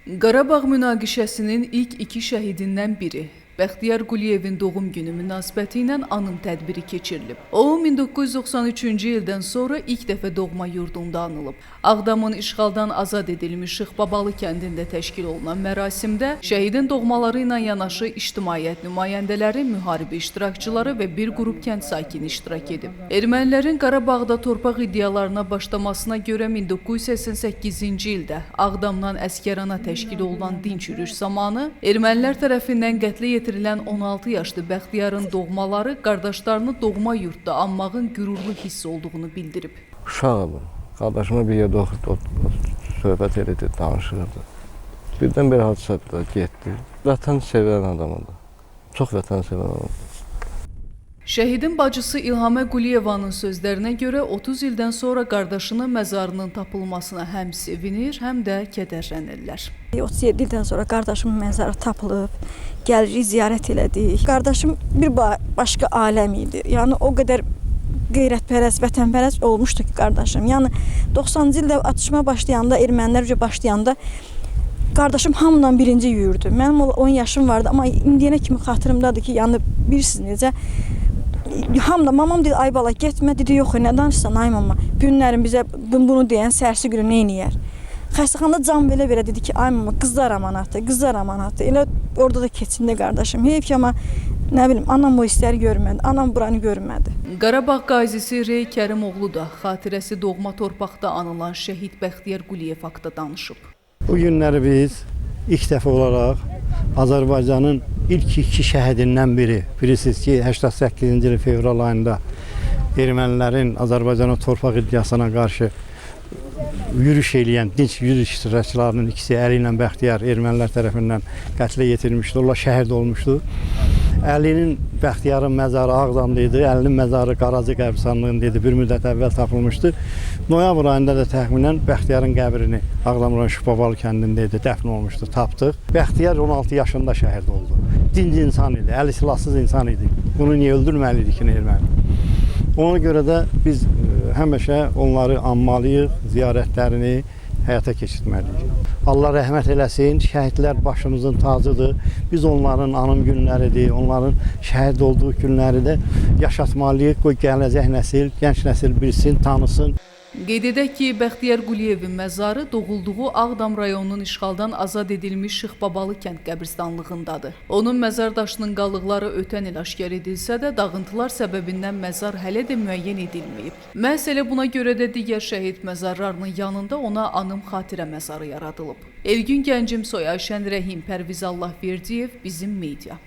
Qarabağ münaqişəsinin ilk iki şəhidindən biri Bəxtiyar Quliyevin doğum günü münasibəti ilə anım tədbiri keçirilib. O, 1993-cü ildən sonra ilk dəfə doğma yurdunda anılıb. Ağdamın işğaldan azad edilmiş Şıxbabalı kəndində təşkil olunan mərasimdə şəhidin doğmaları ilə yanaşı ictimaiyyət nümayəndələri, müharibə iştirakçıları və bir qrup kənd sakini iştirak edib. Ermənilərin Qarabağda torpaq iddialarına başlamasına görə 1988-ci ildə Ağdamdan Əsgərana təşkil olunan dinç yürüyüş zamanı ermənilər tərəfindən qətlə yetirilən 16 yaşlı Bəxtiyarın doğmaları qardaşlarını doğma yurtda anmağın qürurlu hiss olduğunu bildirib. Uşağım, qardaşıma bir yerdə oturub, söhbət edirdi, danışırdı. Birdən bir hadisə getdi. Vətən sevən adamıdır. Çox vətən sevən adamıdır. Şəhidin bacısı İlhamə Quliyevanın sözlərinə görə 30 ildən sonra qardaşının məzarının tapılmasına həm sevinir, həm də kədərlənirlər. 37 ildən sonra qardaşımın məzarı tapılıb, gəlirik, ziyarət elədik. Qardaşım bir başqa aləm idi. Yəni o qədər qeyrətpərəst, vətənpərəst olmuşdu ki qardaşım. Yəni 90-cı ildə atışma başlayanda, ermənilər başlayanda qardaşım hamıdan birinci yürüdü. Mənim 10 yaşım vardı, amma indiyənə kimi xatırımdadır ki, yəni bilirsiniz necə hamıda mamam dedi ay bala getmə dedi yox nə danışsan ay mama günlərin bizə bunu deyən sərsi günü nə eləyər xəstəxanada can belə dedi ki ay mama qızlar amanatı elə orada da keçindi qardaşım heyf ki amma nə bilim anam o hissləri görmədi anam buranı görmədi. Qarabağ qazisi Rey Kərimoğlu da xatirəsi doğma torpaqda anılan şəhid Bəxtiyar Quliyev haqqında danışıb. Bu günləri biz ilk dəfə olaraq Azərbaycanın ilk iki şəhidindən biri. Bilirsiniz ki, 88-ci il fevral ayında ermənilərin Azərbaycanın torpaq iddiasına qarşı yürüyüş eləyən dinç yürüyüş iştirakçılarının ikisi Əli ilə Bəxtiyar ermənilər tərəfindən qətlə yetirilmişdi. Onlar şəhid olmuşdu. Əlinin, Bəxtiyarın məzarı Ağdamda idi, Əlinin məzarı Qaracı qəbristanlığında idi, bir müddət əvvəl tapılmışdı. Noyabr ayında da təxminən Bəxtiyarın qəbrini Ağdam rayon Şıxbabalı kəndində idi, dəfn olmuşdu, tapdıq. Bəxtiyar 16 yaşında şəhid oldu. Dinc insan idi, əli silahsız insan idi. Bunu niyə öldürməliydik ki, erməni? Ona görə də biz həmişə onları anmalıyıq, ziyarətlərini həyata keçirməliyik. Allah rəhmət eləsin, şəhidlər başımızın tacıdır. Biz onların anım günləridir, onların şəhid olduğu günləri də yaşatmalıyıq. Qoy gələcək nəsil, gənc nəsil bilsin, tanısın. Qeyd edək ki, Bəxtiyar Quliyevin məzarı doğulduğu Ağdam rayonunun işğaldan azad edilmiş Şıxbabalı kənd qəbristanlığındadır. Onun məzar daşının qalıqları ötən il aşkar edilsə də, dağıntılar səbəbindən məzar hələ də müəyyən edilməyib. Məhz elə buna görə də digər şəhid məzarlarının yanında ona anım xatirə məzarı yaradılıb. Elgün Gəncimsoy, Ayşən Rəhim, Pərviz Allahverdiyev, Bizim Media.